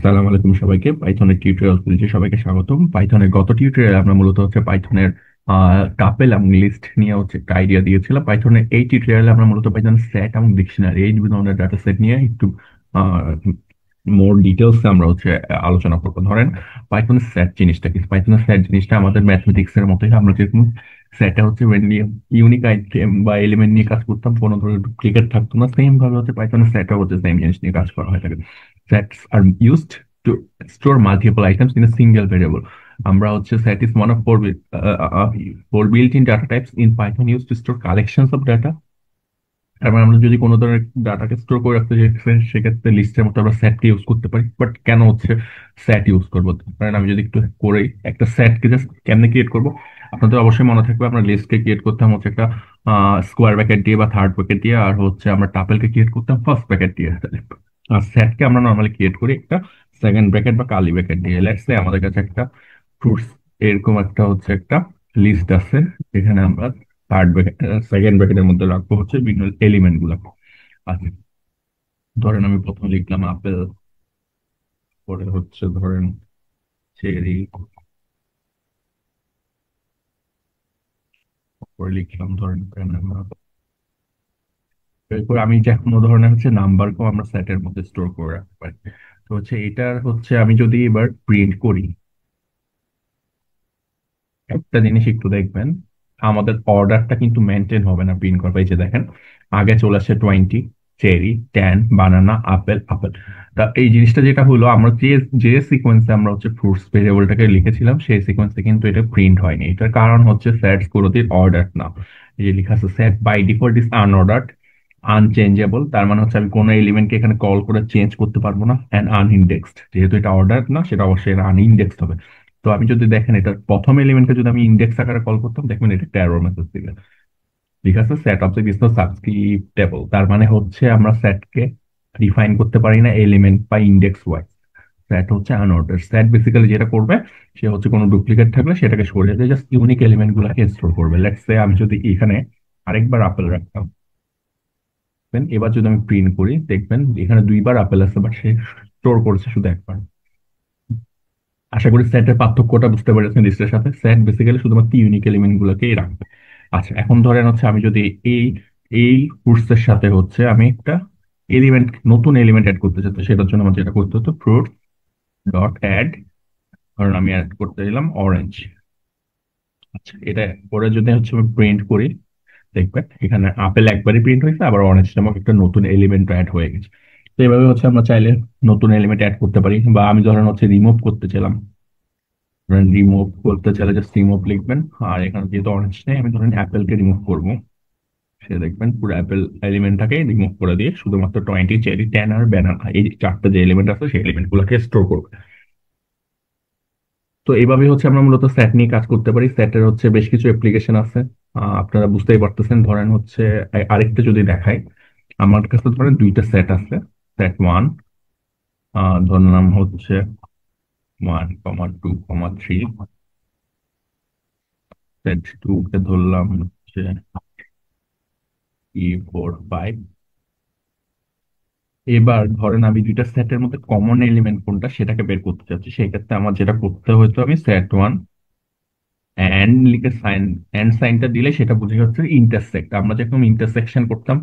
আসসালামু আলাইকুম সবাইকে। পাইথনের টিউটোরিয়াল সিরিজে সবাইকে স্বাগতম। পাইথনের গত টিউটোরিয়ালে আমরা মূলত পাইথনের টাপেল এবং লিস্ট নিয়ে একটা আইডিয়া দিয়েছিলাম। পাইথনের এই টিউটোরিয়ালে আমরা মূলত পাইথনের সেট এবং ডিকশনারি এই দুই ধরনের ডাটা সেট নিয়ে একটু মোর ডিটেলস আমরা আলোচনা করবো। ধরেন পাইথনের সেট জিনিসটা কি? পাইথনের সেট জিনিসটা আমাদের ম্যাথমেটিক্স এর মতোই। আমরা যেরকম সেটটা ইউনিক আইটেম বা এলিমেন্ট নিয়ে কাজ করতাম, কোনো ধরনের ডুপ্লিকেট থাকতো না, সেম ভাবে পাইথনের সেটটা সেম জিনিস নিয়ে কাজ করা হয় থাকে। Sets are used to store multiple items in a single variable. আমরা set is one of four built-in data types in Python used to store collections of data. তার মানে আমরা যদি কোনো ধরনের ডাটাকে স্টোর করে রাখতে চাই, সেক্ষেত্রে লিস্টের মতো আমরা সেটকে ইউজ করতে পারি। বাট কেন সেট ইউজ করবো? কারণ আমি যদি একটু করি, একটা সেটকে জাস্ট কেমনে ক্রিয়েট করবো, আপনাদের অবশ্যই মনে থাকবে আমরা লিস্টকে ক্রিয়েট করতাম একটা স্কোয়ার ব্র্যাকেট দিয়ে বা থার্ড ব্র্যাকেট দিয়ে, আর আমরা টাপেলকে ক্রিয়েট করতাম ফার্স্ট ব্র্যাকেট দিয়ে। আর সেটকে আমরা নর্মালি ক্রিয়েট করি একটা সেকেন্ড ব্র্যাকেট বা কার্লি ব্র্যাকেট দিয়ে। লেটস সে আমাদের কাছে একটা ফ্রুটস এরকম একটা লিস্ট আছে, এখানে আমরা থার্ড ব্র্যাকেট সেকেন্ড ব্র্যাকেটের মধ্যে রাখবো বিভিন্ন এলিমেন্ট গুলা। আচ্ছা, ধরেন আমি প্রথমে লিখলাম আপেল, পরে ধরেন চেরি, পরে লিখলাম ধরেন banana। এরপর আমি যে কোনো ধরনের নাম্বারকেও আমরা সেটের মধ্যে স্টোর করে রাখতে পারি। তো এটার আমি যদি এবার প্রিন্ট করি, একটা জিনিস একটু দেখবেন, আমাদের অর্ডারটা কিন্তু মেনটেন হবে না প্রিন্ট করবে। এই যে দেখেন, আগে চলে আসে 20, চেরি, 10, বানানা, আপেল, আপেল। তা এই জিনিসটা যেটা হলো, আমরা যে যে সিকোয়েন্সে আমরা ফ্রুটস ভেরিয়েবলটাকে লিখেছিলাম, সেই সিকোয়েন্সে কিন্তু এটা প্রিন্ট হয়নি। এটার কারণ সেটস গুলোতে অর্ডার না। এই যে লেখা আছে set by default is unordered, unchangeable. তার মানে আমি কোনো এলিমেন্টকে এখানে কল করে চেঞ্জ করতে পারবো না। অ্যান্ড আনইন্ডেক্সড, যেহেতু এটা অর্ডার না, সেটা অবশ্যই আনইন্ডেক্সড হবে। তো আমি যদি দেখেন, এটার প্রথম এলিমেন্টকে যদি আমি ইন্ডেক্স আকারে কল করতাম, দেখবেন এটা একটা এরর মেসেজ দিবে। ঠিক আছে, সেট অবজেক্ট ইজ নট সাবস্ক্রিপ্টেবল। তার মানে আমরা সেটকে ডিফাইন করতে পারি না এলিমেন্ট বা index wise. Set unorder. Set basically যেটা করবে, সে কোনো ডুপ্লিকেট থাকলে সেটাকে সরিয়ে দিয়ে জাস্ট ইউনিক এলিমেন্ট গুলাকে স্টোর করবে। লেটস সে আমি যদি এখানে আরেকবার আপেল রাখতাম, এবার যদি আমি প্রিন্ট করি, দেখবেন এখানে দুইবার আপেল আছে, বাট সে স্টোর করেছে শুধু একবার। আশা করি সেটের পার্থক্যটা বুঝতে পেরেছেন লিস্টের সাথে। সেট বেসিক্যালি শুধুমাত্র ইউনিক এলিমেন্ট গুলোকেই রাখবে। আচ্ছা, এখন ধরেন আমি যদি এই এই ফ্রুটস এর সাথে আমি একটা নতুন এলিমেন্ট অ্যাড করতে চাই, তো সেটার জন্য আমার যেটা করতে হতো, ফ্রুট ডট অ্যাড, ধরেন আমি অ্যাড করতে দিলাম অরেঞ্জ। আচ্ছা, এটা পরে যদি আমি প্রিন্ট করি, দেখবেন এখানে আপেল একবারই প্রিন্ট হয়েছে, আবার অরেঞ্জ নামক একটা নতুন এলিমেন্ট অ্যাড হয়ে গেছে। তো এইভাবে আমরা চাইলে নতুন এলিমেন্ট অ্যাড করতে পারি। বা আমি ধরেন রিমুভ করতে চাইলাম, রিমুভ করতে চাইলে জাস্ট রিমুভ লিখবেন। আর এখানে যেহেতু অরেঞ্জ নেই, আমি ধরেন অ্যাপেলকে রিমুভ করবো। সে দেখবেন পুরো অ্যাপেল এলিমেন্টটাকে রিমুভ করে দিয়ে শুধুমাত্র 20, চেরি, 10 আর ব্যানানা, এই চারটা যে এলিমেন্ট আছে সেই এলিমেন্ট গুলোকে স্টোর করবে। তো এইভাবে আমরা মূলত সেট নিয়ে কাজ করতে পারি। সেটের বেশ কিছু অ্যাপ্লিকেশন আছে, আপনারা বুঝতেই পারতেছেন। ধরেন আরেকটা যদি দেখাই, আমার কাছে ধরেন দুইটা সেট আছে। সেট ওয়ান, ধরলাম 1, 2, 3। সেট টু কে ধরলাম 3, 4, 5। এবার ধরেন আমি দুইটা সেটের মধ্যে কমন এলিমেন্ট কোনটা সেটাকে বের করতে চাচ্ছি। সেই ক্ষেত্রে আমার যেটা করতে হতো, আমি সেট ওয়ান এন্ড লিখে এন্ড সাইনটা দিলে সেটা বুঝে ইন্টারসেক্ট। আমরা যখন ইন্টারসেকশন করতাম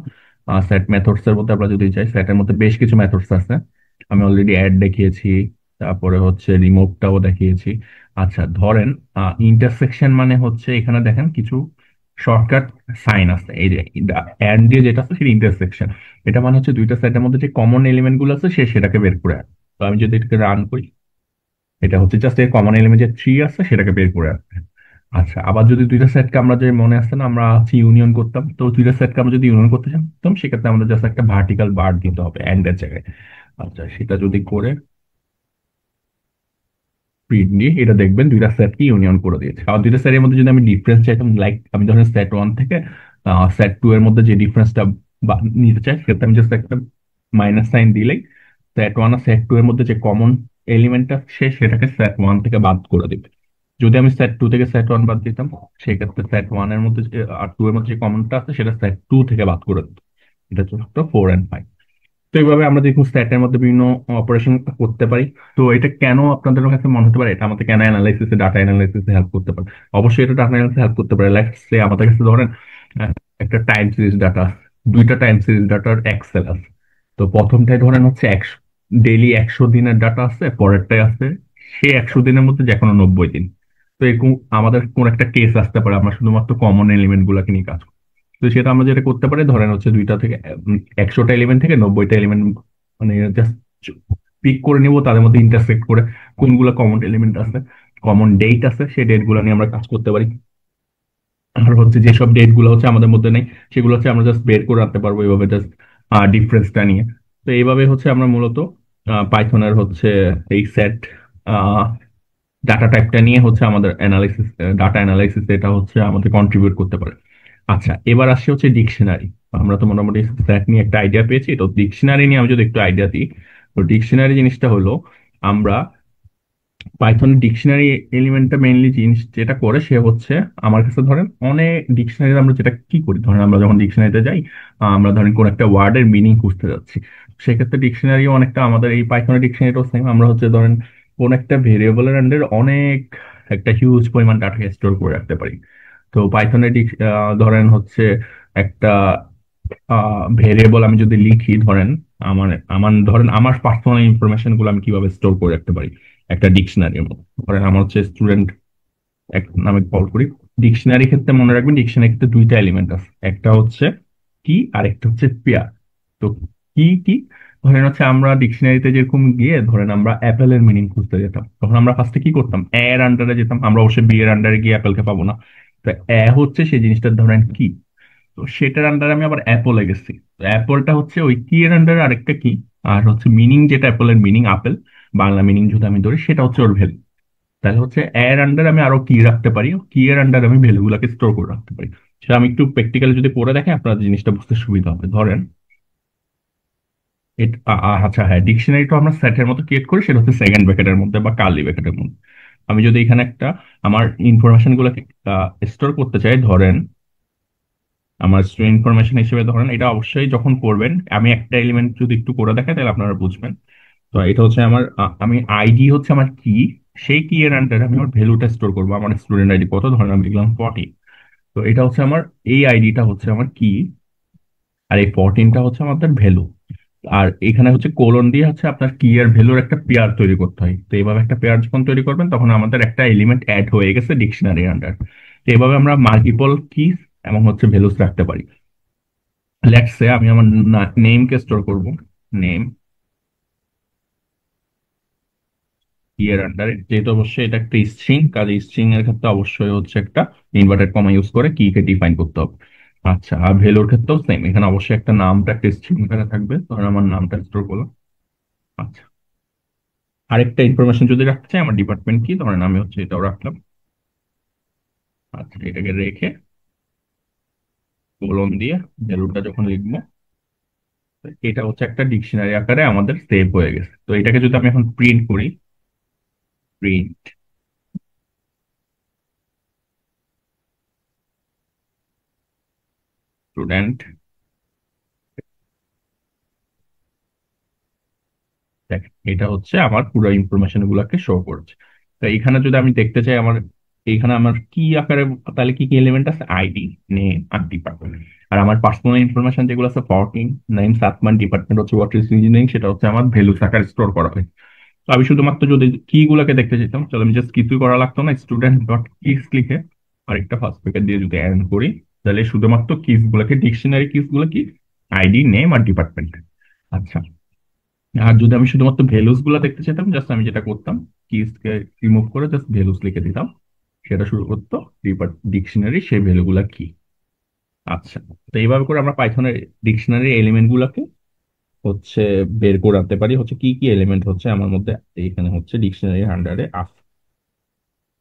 সেট মেথডস এর মধ্যে, আমরা যদি যাই, সেটের মধ্যে বেশ কিছু মেথডস আছে। আমি অলরেডি অ্যাড দেখিয়েছি, তারপরে রিমুভটাও দেখিয়েছি। আচ্ছা, ধরেন ইন্টারসেকশন মানে এখানে দেখেন কিছু শর্টকাট সাইন আছে। এই যে এন্ড দিয়ে যেটা আছে সেটা ইন্টারসেকশন। এটা মানে দুইটা সেটের মধ্যে যে কমন এলিমেন্ট গুলো আছে সেটাকে বের করে আনে। তো আমি যদি এটাকে রান করি, এটা জাস্ট এই কমন এলিমেন্ট যে থ্রি আছে সেটাকে বের করে আনবে। আচ্ছা, আবার যদি দুইটা সেটকে আমরা যে মনে আসছে না, আমরা ইউনিয়ন করতাম, তো দুইটা সেটকে আমরা যদি ইউনিয়ন করতে চাইতাম, সেক্ষেত্রে আমাদের জাস্ট একটা ভার্টিক্যাল বার দিতে হবে এন্ড এর জায়গায়। আচ্ছা, সেটা যদি করে প্রিন্ট নিয়ে, এটা দেখবেন দুইটা সেটকে ইউনিয়ন করে দিয়েছে। আর দুইটা সেটের মধ্যে যদি আমি ডিফারেন্স চাইতাম, লাইক আমি ধরেন সেট ওয়ান থেকে সেট টু এর মধ্যে যে ডিফারেন্সটা নিতে চাই, সেটা আমি জাস্ট একটা মাইনাস সাইন দিলেই সেট ওয়ান আর সেট টু এর মধ্যে যে কমন এলিমেন্টটা সেটাকে সেট ওয়ান থেকে বাদ করে দিবে। যদি আমি সেট টু থেকে সেট ওয়ান বাদ দিতাম, সেক্ষেত্রে সেট ওয়ান এর আর টু এর মধ্যে যে কমনটা আছে সেটা সেট টু থেকে বাদ করে দিত। এটা হচ্ছে 4 and 5। তো এইভাবে আমরা দেখুন স্ট্যাটের মধ্যে বিভিন্ন অপারেশন করতে পারি। তো এটা কেন আপনাদের কাছে মনে হতে পারে এটা আমাদের কেন অ্যানালাইসিসে ডাটা অ্যানালাইসিসে হেল্প করতে পারে? অবশ্যই এটা ডাটা অ্যানালাইসিসে হেল্প করতে পারে। লেটস সে আমাদের কাছে ধরেন আহ, একটা টাইম সিরিজ ডাটা, দুইটা টাইম সিরিজ ডাটার এক্সেল আছে। তো প্রথমটায় ধরেন হচ্ছে 100 দিনের ডাটা আছে, পরেরটায় আছে সেই 100 দিনের মধ্যে যে কোনো 90 দিন। তো এরকম আমাদের কোন একটা কেস আসতে পারে, আমরা শুধুমাত্র কমন এলিমেন্ট গুলাকে নিয়ে কাজ করি। তো সেটা আমরা যেটা করতে পারি ধরেন হচ্ছে দুইটা থেকে 100টা এলিমেন্ট থেকে 90টা এলিমেন্ট মানে জাস্ট পিক করে নিব, তাদের মধ্যে ইন্টারসেক্ট করে কোনগুলো কমন এলিমেন্ট আছে, কমন ডেট আছে, সেই ডেট গুলো নিয়ে আমরা কাজ করতে পারি। আর হচ্ছে যেসব ডেট গুলো হচ্ছে আমাদের মধ্যে নেই সেগুলো হচ্ছে আমরা জাস্ট বের করে আনতে পারবো এইভাবে, জাস্ট ডিফারেন্সটা নিয়ে। তো এইভাবে হচ্ছে আমরা মূলত পাইথনের হচ্ছে এই সেট ডাটা টাইপটা নিয়ে হচ্ছে আমাদের অ্যানালাইসিস, ডাটা অ্যানালাইসিস এটা হচ্ছে আমাদের কন্ট্রিবিউট করতে পারে। আচ্ছা, এবার আসছে হচ্ছে ডিকশনারি। আমরা তো মোটামুটি স্ট্যাক নিয়ে একটা আইডিয়া পেয়েছি, তো ডিকশনারি নিয়ে আমি যদি একটু আইডিয়া দিই। তো ডিকশনারি জিনিসটা হলো আমরা পাইথন ডিকশনারি এলিমেন্টটা মেইনলি জিনিস যেটা করে সে হচ্ছে আমার কাছে ধরেন অনেক ডিকশনারি আমরা যেটা কি করি ধরেন আমরা যখন ডিকশনারিতে যাই, আমরা ধরেন কোন একটা ওয়ার্ডের মিনিং খুঁজতে যাচ্ছি, সেক্ষেত্রে ডিকশনারিও অনেকটা আমাদের এই পাইথনের ডিকশনারিটাও সেম। আমরা হচ্ছে ধরেন কোন একটা ভেরিয়েবলের আন্ডার অনেক একটা হিউজ পরিমাণ ডাটাকে স্টোর করে রাখতে পারি। তো পাইথনের ধরেন হচ্ছে একটা ভেরিয়েবল আমি যদি লিখি ধরেন আমার আমার ধরেন আমার পার্সোনাল ইনফরমেশন গুলো আমি কিভাবে স্টোর করে রাখতে পারি একটা ডিকশনারির মধ্যে। ধরেন আমার হচ্ছে স্টুডেন্ট এক নামে কল করি। ডিকশনারি ক্ষেত্রে মনে রাখবেন ডিকশনারি ক্ষেত্রে দুইটা এলিমেন্ট আছে, একটা হচ্ছে কি আর একটা হচ্ছে পেয়ার। তো কি কি ধরেন হচ্ছে আমরা ডিকশনারিতে যেরকম গিয়ে ধরেন আমরা অ্যাপেলের মিনিং খুঁজতে যেতাম, তখন আমরা ফার্স্টে কি করতাম এর আন্ডারে যেতাম, আমরা অবশ্যই বি এর আন্ডারে গিয়ে অ্যাপেলকে পাবো না। তো হচ্ছে সেই জিনিসটা ধরেন কি, তো সেটার আন্ডারে আমি আবার অ্যাপলে গেছি। তো অ্যাপলটা হচ্ছে ওই কি এর আন্ডারে আরেকটা কি, আর হচ্ছে মিনিং যেটা অ্যাপলের মিনিং আপেল, বাংলা মিনিং যদি আমি ধরি সেটা হচ্ছে ওর ভ্যালু। তাহলে হচ্ছে এর আন্ডারে আমি আরো কি রাখতে পারি, কি এর আন্ডারে আমি ভ্যালু গুলাকে স্টোর করে রাখতে পারি। সেটা আমি একটু প্র্যাকটিক্যালি যদি করে দেখেন আপনার জিনিসটা বুঝতে সুবিধা হবে। ধরেন আচ্ছা হ্যাঁ, ডিকশনারিটা আমরা সেটের মতো ক্রিয়েট করি, সেটা হচ্ছে সেকেন্ড ব্র্যাকেটের মধ্যে বা কার্লি ব্র্যাকেটের মধ্যে। আমি যদি এখানে একটা আমার ইনফরমেশন গুলোকে স্টোর করতে চাই, ধরেন আমার স্টুডেন্ট ইনফরমেশন হিসেবে ধরেন, এটা অবশ্যই যখন করবেন আমি একটা এলিমেন্ট যদি একটু করে দেখাই তাহলে আপনারা বুঝবেন। তো এটা হচ্ছে আমার আমি আইডি হচ্ছে আমার কি, সেই কি এর আন্ডারে আমি আমার ভ্যালুটা স্টোর করবো। আমার স্টুডেন্ট আইডি কত, ধরেন আমি লিখলাম 14। তো এটা হচ্ছে আমার এই আইডিটা হচ্ছে আমার কি, আর এই 14টা হচ্ছে আমাদের ভ্যালু। আর এখানে হচ্ছে কোলন দিয়ে হচ্ছে আপনার কি এর ভ্যালুর একটা পেয়ার তৈরি করতে হয়। তো এইভাবে একটা পেয়ার যখন তৈরি করবেন তখন আমাদের একটা এলিমেন্ট অ্যাড হয়ে গেছে ডিকশনারি আন্ডার। তো এইভাবে আমরা মাল্টিপল কি এবং হচ্ছে ভ্যালুস রাখতে পারি। লেটস সে আমি আমার নেম কে স্টোর করব, নেম এর আন্ডারে, যেহেতু অবশ্যই এটা একটা স্ট্রিং, কাজে স্ট্রিং এর ক্ষেত্রে অবশ্যই হচ্ছে একটা ইনভার্টেড কমা ইউজ করে কি কে ডিফাইন করতে হবে। আচ্ছা, আর ভ্যালুর ক্ষেত্রেও সেম, এখানে অবশ্যই একটা নামটা একটা স্ট্রিং এখানে থাকবে, ধরেন আমার নামটা স্টোর করলাম। আচ্ছা, আরেকটা ইনফরমেশন যদি রাখতে চাই আমার ডিপার্টমেন্ট কি, ধরেন আমি হচ্ছে এটাও রাখলাম। আচ্ছা, এটাকে রেখে কোলন দিয়ে ভ্যালুটা যখন লিখবো, এটা হচ্ছে একটা ডিকশনারি আকারে আমাদের সেভ হয়ে গেছে। তো এটাকে যদি আমি এখন প্রিন্ট করি, প্রিন্ট স্টুডেন্ট, দেখেন এটা হচ্ছে আমার পুরো ইনফরমেশন গুলাকে শো করছে। তো এখানে যদি আমি দেখতে চাই আমার এইখানে আমার কি আকারে, তাহলে কি কি এলিমেন্ট আছে, আইডি, নেম আর ডিপার্টমেন্ট। আর আমার পার্সোনাল ইনফরমেশন যেগুলো আছে 14, নেম, সাতমান, ডিপার্টমেন্ট হচ্ছে হোয়াট ইজ ইঞ্জিনিয়ারিং, সেটা হচ্ছে আমার ভ্যালুস আকারে স্টোর করা হয়। তো আমি শুধুমাত্র যদি কি গুলাকে দেখতে চাইতাম তাহলে আমি জাস্ট কিছুই করা লাগতো না, স্টুডেন্ট ডট কিস লিখে আরেকটা ফার্স্ট ব্র্যাকেট দিয়ে যদি অ্যাড করি, তাহলে শুধুমাত্র কিস গুলাকে ডিকশনারি কিস গুলো কি আইডি, নেম আর ডিপার্টমেন্ট। আচ্ছা, আর যদি আমি শুধুমাত্র ভ্যালুস গুলা দেখতে চাইতাম জাস্ট আমি যেটা করতাম কিস কে রিমুভ করে জাস্ট ভ্যালুস লিখে দিতাম, সেটা শুরু করতো ডিকশনারি সেই ভ্যালু গুলা কি। আচ্ছা, তো এইভাবে করে আমরা পাইথনের ডিকশনারি এলিমেন্ট গুলাকে হচ্ছে বের করে আনতে পারি, হচ্ছে কি কি এলিমেন্ট হচ্ছে আমার মধ্যে এখানে হচ্ছে ডিকশনারি আন্ডারে আছে।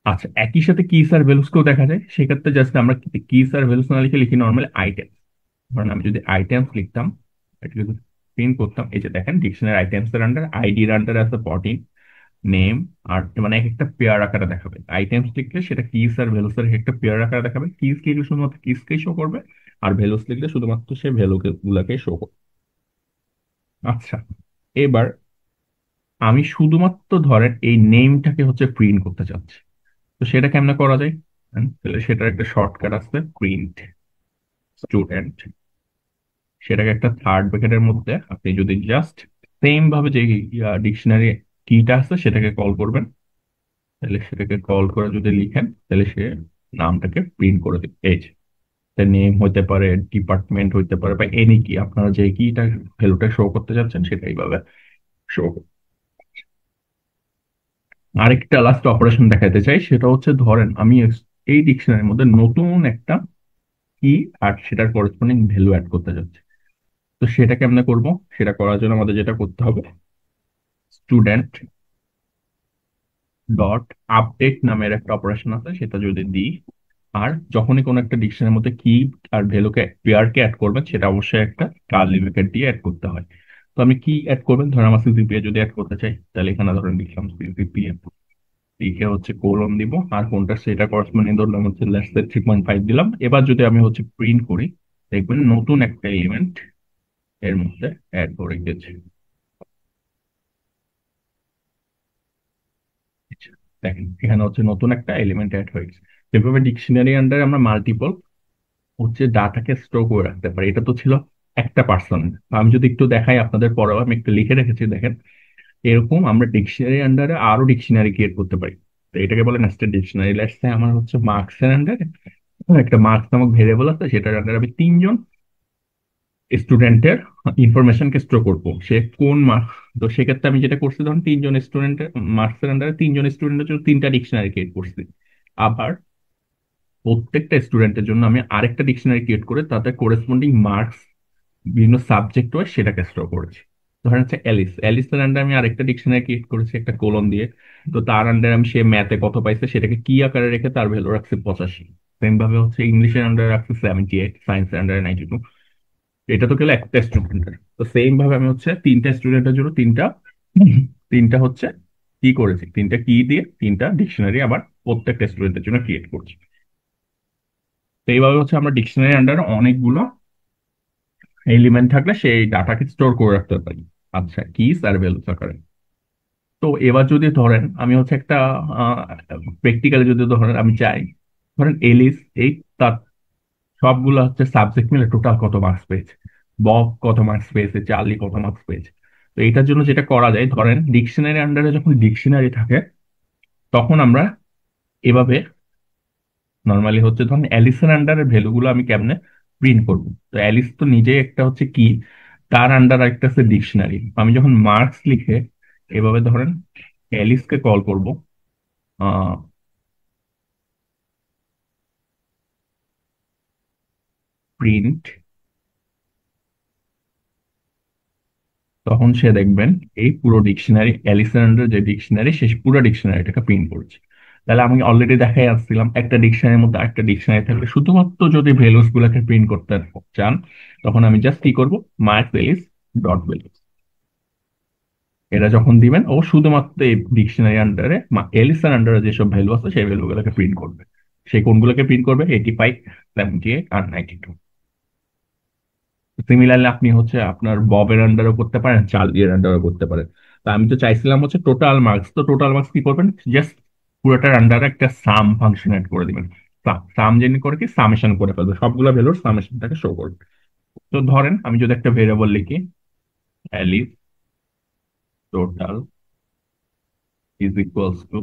আচ্ছা, একই সাথে কিস আর ভ্যালুস কেও দেখা যায়, সেক্ষেত্রে জাস্ট আমরা কিস আর ভ্যালুস না লিখে লিখি নর্মালি আইটেম। ধরেন আমি যদি আইটেমস লিখতাম, এটা যদি প্রিন্ট করতাম, এই যে দেখেন ডিকশনারি আইটেমস এর আন্ডার আইডির আন্ডারে আছে 14, নেম আর মানে এক একটা পেয়ার আকারে দেখাবে। আইটেমস লিখলে সেটা কিস আর ভ্যালুস এর একটা পেয়ার আকারে দেখাবে, কিস লিখলে শুধুমাত্র কিসকেই শো করবে, আর ভ্যালুস লিখলে শুধুমাত্র সে ভ্যালু গুলাকে শো করবে। আচ্ছা, এবার আমি শুধুমাত্র ধরেন এই নেমটাকে হচ্ছে প্রিন্ট করতে চাচ্ছি। তো সেটা কেমনে করা যায়? তাহলে সেটার একটা শর্টকাট আছে, প্রিন্ট স্টুডেন্ট। সেটাকে একটা থার্ড ব্র্যাকেটের মধ্যে আপনি যদি জাস্ট সেম ভাবে যে ডিকশনারি কিটা আছে সেটাকে কল করবেন, তাহলে সেটাকে কল করে যদি লিখেন তাহলে সে নামটাকে প্রিন্ট করে দিবে। এই যে নেম হইতে পারে, ডিপার্টমেন্ট হইতে পারে, বা এনি কি আপনারা যে কিটা ভ্যালুটা শো করতে যাচ্ছেন সেটা এইভাবে শো। আরেকটা লাস্ট অপারেশন দেখাতে চাই, সেটা হচ্ছে ধরেন আমি এই ডিকশনারির মধ্যে নতুন একটা কি আর সেটার করেসপন্ডিং ভ্যালু অ্যাড করতে যাচ্ছি। তো সেটা কেমনে করব? সেটা করার জন্য আমাদের যেটা করতে হবে, স্টুডেন্ট ডট আপডেট নামের একটা অপারেশন আছে, সেটা যদি দিই, আর যখনই কোনো একটা ডিকশনারির মধ্যে কি আর ভ্যালুকে পেয়ারকে অ্যাড করবেন সেটা অবশ্যই একটা কার্লি ব্র্যাকেট দিয়ে অ্যাড করতে হয়। তো আমি কি অ্যাড করবেন, ধরেন আমার সিসিপিএ যদি অ্যাড করতে চাই, তাহলে এখানে ধরেন লিখলাম সিসিপিএ, লিখে হচ্ছে কোলন দিব, আর কোনটা সেটা করেসপন্ডিং ধরলাম হচ্ছে লেস দেন 3.5 দিলাম। এবার যদি আমি হচ্ছে প্রিন্ট করি, দেখবেন নতুন একটা এলিমেন্ট এর মধ্যে অ্যাড করে গেছে। আচ্ছা, দেখেন এখানে হচ্ছে নতুন একটা এলিমেন্ট অ্যাড হয়ে গেছে। যেভাবে ডিকশনারি আন্ডারে আমরা মাল্টিপল হচ্ছে ডাটাকে স্টোর করে রাখতে পারি, এটা তো ছিল একটা পার্সন। আমি যদি একটু দেখাই আপনাদের, পরেও আমি একটু লিখে রেখেছি দেখেন, এরকম আমরা ডিকশনারি আন্ডারে আরো ডিকশনারি ক্রিয়েট করতে পারি। তো এটাকে বলে নেস্টেড ডিকশনারি। লেটস সে আমার হচ্ছে মার্কস এর আন্ডারে একটা মার্কস নামক ভেরিয়েবল আছে, সেটার আন্ডারে আমি তিনজন স্টুডেন্টের ইনফরমেশনকে স্টোর করবো, সে কোন মার্ক। তো সেক্ষেত্রে আমি যেটা করছি, ধরুন তিনজন স্টুডেন্টের মার্কস এর আন্ডারে তিনজন স্টুডেন্টের জন্য তিনটা ডিকশনারি ক্রিয়েট করছি। আবার প্রত্যেকটা স্টুডেন্টের জন্য আমি আরেকটা ডিকশনারি ক্রিয়েট করে তাদের কোরেসপন্ডিং মার্কস বিভিন্ন সাবজেক্ট ওয়াইজ সেটাকে স্টোর করেছি। ধরেন হচ্ছে অ্যালিস, অ্যালিসের আন্ডারে আমি আরেকটা ডিকশনারি ক্রিয়েট করেছি একটা কোলন দিয়ে। তো তার আন্ডারে আমি সে ম্যাথে কত পাইছে সেটাকে কি আকারে রেখে তার ভ্যালু রাখছি 85। সেম ভাবে হচ্ছে ইংলিশের আন্ডারে রাখছি 78, সায়েন্সের আন্ডারে 92। এটা তো গেলে একটা স্টুডেন্টের। তো সেম ভাবে আমি হচ্ছে তিনটা স্টুডেন্টের জন্য তিনটা তিনটা হচ্ছে কি করেছি, তিনটা কি দিয়ে তিনটা ডিকশনারি আবার প্রত্যেকটা স্টুডেন্টের জন্য ক্রিয়েট করছি। তো এইভাবে হচ্ছে আমরা ডিকশনারি আন্ডারে অনেকগুলো এলিমেন্ট থাকলে সেই ডাটাকে স্টোর করে রাখতে পারি, আচ্ছা কিস আর ভ্যালুস আকারে। তো এবার যদি ধরেন আমি হচ্ছে একটা প্র্যাকটিক্যালি যদি ধরেন আমি চাই, ধরেন এলিস এই তার সবগুলো হচ্ছে সাবজেক্ট মিলে টোটাল কত মার্কস পেয়েছে, বব কত মার্কস পেয়েছে, চার্লি কত মার্কস পেয়েছে। তো এটার জন্য যেটা করা যায়, ধরেন ডিকশনারি আন্ডারে যখন ডিকশনারি থাকে তখন আমরা এভাবে নর্মালি হচ্ছে ধরেন অ্যালিসের আন্ডারের ভ্যালুগুলো আমি কেমনে প্রিন্ট করব। তো অ্যালিস তো নিজে একটা হচ্ছে কি, তার আন্ডার একটা আছে ডিকশনারি। আমি যখন মার্কস লিখে এভাবে ধরেন অ্যালিসকে কল করব, প্রিন্ট, তখন সে দেখবেন এই পুরো ডিকশনারি অ্যালিসের আন্ডার যে ডিকশনারি সে পুরো ডিকশনারিটাকে প্রিন্ট করছে। তাহলে আমি অলরেডি দেখাই আসছিলাম একটা ডিকশনারির মধ্যে একটা ডিকশনারি থাকলে শুধুমাত্র যদি ভ্যালুস গুলাকে প্রিন্ট করতে চান, তখন আমি জাস্ট কি করব, মার্কস এলিস ডট ভ্যালুস, এটা যখন দিবেন ও শুধুমাত্র এই ডিকশনারি আন্ডারে এলিসন আন্ডারে যেসব ভ্যালু আছে সেই ভ্যালু গুলোকে প্রিন্ট করবে। সেই কোনগুলোকে প্রিন্ট করবে, 85, 78 আর 92। সিমিলারলি আপনি হচ্ছে আপনার ববের আন্ডারও করতে পারেন, চার্লির আন্ডারও করতে পারেন। তা আমি তো চাইছিলাম হচ্ছে টোটাল মার্কস, তো টোটাল মার্কস কি করবেন, জাস্ট পুরোটার আন্ডারে একটা সাম ফাংশন এড করে দিবেন। সাম জেনে করে কি সামেশন করে ফেলবে, সবগুলো ভ্যালুর সামেশনটাকে শো করবে। তো ধরেন আমি যদি একটা ভেরিয়েবল লিখি, Alice total is equals to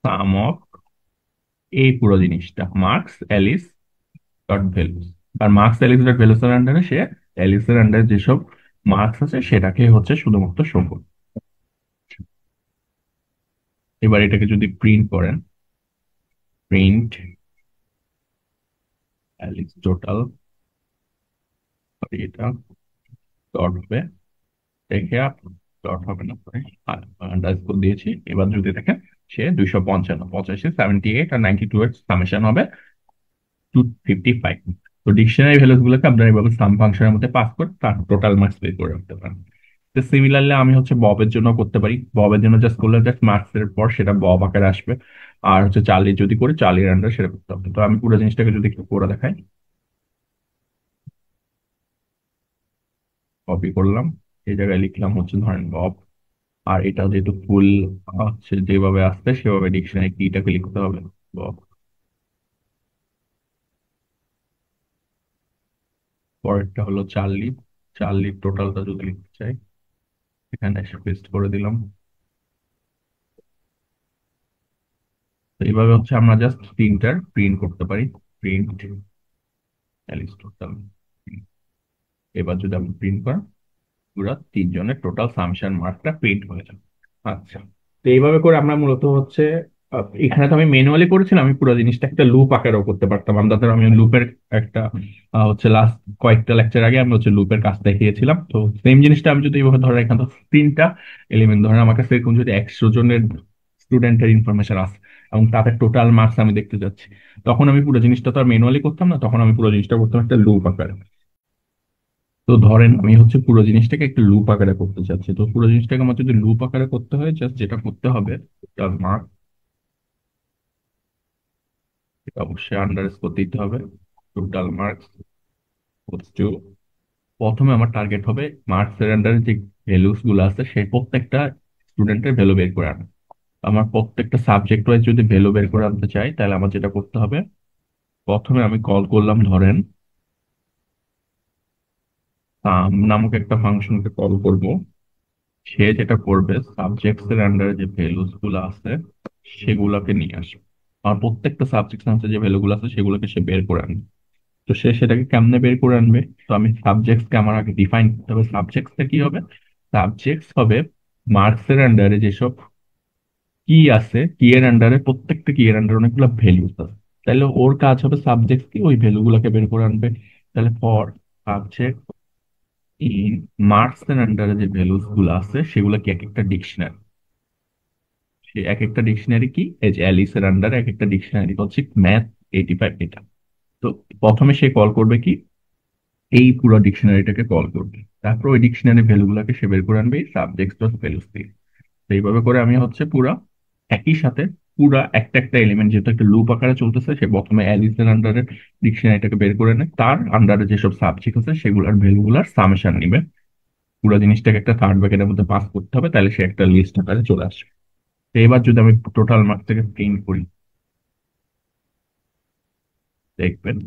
some of এই পুরো জিনিসটা মার্কস অ্যালিস ডট ভ্যালুস। আর মার্কস অ্যালিস ডট ভ্যালুস এর আন্ডারে সে অ্যালিসের আন্ডারে যেসব মার্কস আছে সেটাকে হচ্ছে শুধুমাত্র শো করবে। এবার এটাকে যদি প্রিন্ট করেন, প্রিন্ট অ্যালিস টোটাল, এটা ডট হবে, দেখে ডট হবে না, আন্ডারস্কোর দিয়েছি। এবার যদি দেখেন সে 255, 85, 78 আর 92 এর সামেশন হবে 255। তো ডিকশনারি ভ্যালুস গুলোকে আপনারা এইভাবে সাম ফাংশনের মধ্যে পাস করে তার টোটাল মার্কস বের করে রাখতে পারেন। তো সিমিলারলি আমি হচ্ছে ববের জন্য করতে পারি, ববের জন্য জাস্ট করলে জাস্ট মার্কস এর পর সেটা বব আকারে আসবে। আর হচ্ছে চার্লি যদি করি চার্লির আন্ডার সেটা করতে হবে। তো আমি পুরো জিনিসটাকে যদি একটু করে দেখাই, কপি করলাম, এই জায়গায় লিখলাম হচ্ছে ধরেন বব। আর এটা যেহেতু ফুল হচ্ছে যেভাবে আসছে সেভাবে ডিকশনারি কিটাকে লিখতে হবে বব। পরেরটা হলো চার্লি। চার্লির টোটালটা যদি লিখতে চাই এখানে এসে পেস্ট করে দিলাম। তো এইভাবে হচ্ছে আমরা জাস্ট তিনটার প্রিন্ট করতে পারি। Print Alice total. এবার যদি আপনি প্রিন্ট করেন পুরো তিনজনের টোটাল সামশন মার্কটা প্রিন্ট হয়ে যাবে। আচ্ছা, তো এইভাবে করে আমরা মূলত হচ্ছে এখানে তো আমি ম্যানুয়ালি করেছিলাম, আমি পুরো জিনিসটা একটা লুপ আকারেও করতে পারতাম। আমাদের আমি লুপের একটা হচ্ছে লাস্ট কয়েকটা লেকচার আগে আমি হচ্ছে লুপের কাজ দেখিয়েছিলাম। তো সেম জিনিসটা আমি যদি এইভাবে ধরে এখানে তিনটা এলিমেন্ট ধরেন আমার কাছে এরকম যদি 100 জনের স্টুডেন্টের ইনফরমেশন আছে এবং তাদের টোটাল মার্কস আমি দেখতে যাচ্ছি, তখন আমি পুরো জিনিসটা তো আর ম্যানুয়ালি করতাম না, তখন আমি পুরো জিনিসটা করতাম একটা লুপ আকারে। তো ধরেন আমি হচ্ছে পুরো জিনিসটাকে একটা লুপ আকারে করতে চাচ্ছি। তো পুরো জিনিসটাকে আমার যদি লুপ আকারে করতে হয় জাস্ট যেটা করতে হবে তার মার্ক অবশ্যই আন্ডারস্কোর দিতে হবে। টোটাল মার্কস টু, প্রথমে আমার টার্গেট হবে মার্কস এর আন্ডারে যে ভ্যালুস গুলো আছে সেই প্রত্যেকটা স্টুডেন্টের ভ্যালু বের করে আনা। আমার প্রত্যেকটা সাবজেক্ট ওয়াইজ যদি ভ্যালু বের করে আনতে চাই তাহলে আমার যেটা করতে হবে, প্রথমে আমি কল করলাম ধরেন নামক একটা ফাংশনকে কল করব। সে যেটা করবে সাবজেক্টস এর আন্ডারে যে ভ্যালুস গুলো আছে সেগুলোকে নিয়ে আসবে। আর প্রত্যেকটা সাবজেক্ট আনসার যে ভ্যালু গুলো আছে সেগুলোকে সে বের করে আনবে। তো সে সেটাকে কেমনে বের করে আনবে? তো আমি সাবজেক্টস কে আমার আগে ডিফাইন করতে হবে। সাবজেক্টসটা কি হবে? সাবজেক্টস হবে মার্কস এর আন্ডারে যেসব কি আছে, কি এর আন্ডারে প্রত্যেকটা কি এর আন্ডারে অনেকগুলো ভ্যালুস আছে। তাহলে ওর কাজ হবে সাবজেক্টস কি ওই ভ্যালু গুলোকে বের করে আনবে। তাহলে ফর সাবজেক্ট ইন মার্কস এর আন্ডারে যে ভ্যালুস গুলো আছে সেগুলো কি এক একটা ডিকশনারি। সে এক একটা ডিকশনারি কি, এই যে অ্যালিসের আন্ডারে এক একটা ডিকশনারি হচ্ছে ম্যাথ 85 এটা। তো প্রথমে সে কল করবে কি, এই পুরো ডিকশনারিটাকে কল করবে। তারপর ওই ডিকশনারি ভ্যালু গুলাকে সে বের করে আনবে সাবজেক্ট ডট ভ্যালুস দিয়ে। তো এইভাবে করে আমি হচ্ছে পুরা একই সাথে পুরা একটা একটা এলিমেন্ট যেহেতু একটা লুপ আকারে চলতেছে, সে প্রথমে অ্যালিসের আন্ডারে ডিকশনারিটাকে বের করে নেয়, তার আন্ডারে যেসব সাবজেক্ট আছে সেগুলোর ভ্যালু গুলার সামেশন নিবে। পুরো জিনিসটাকে একটা থার্ড ব্র্যাকেটের মধ্যে পাস করতে হবে, তাহলে সে একটা লিস্ট আকারে চলে আসবে। তো এবার যদি আমি টোটাল মার্কস থেকে প্রিন্ট করি দেখবেন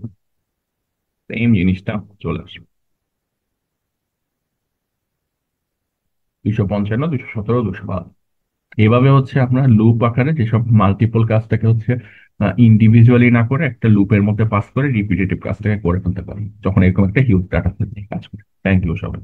সেম জিনিসটা চলে আসবে 255, 217, 212। এভাবে হচ্ছে আপনার লুপ আকারে যেসব মাল্টিপল কাজটাকে হচ্ছে ইন্ডিভিজুয়ালি না করে একটা লুপের মধ্যে পাস করে রিপিটেটিভ কাজটাকে করে ফেলতে পারি যখন এরকম একটা হিউজ ডাটা সেট নিয়ে কাজ করি। থ্যাংক ইউ সবাই।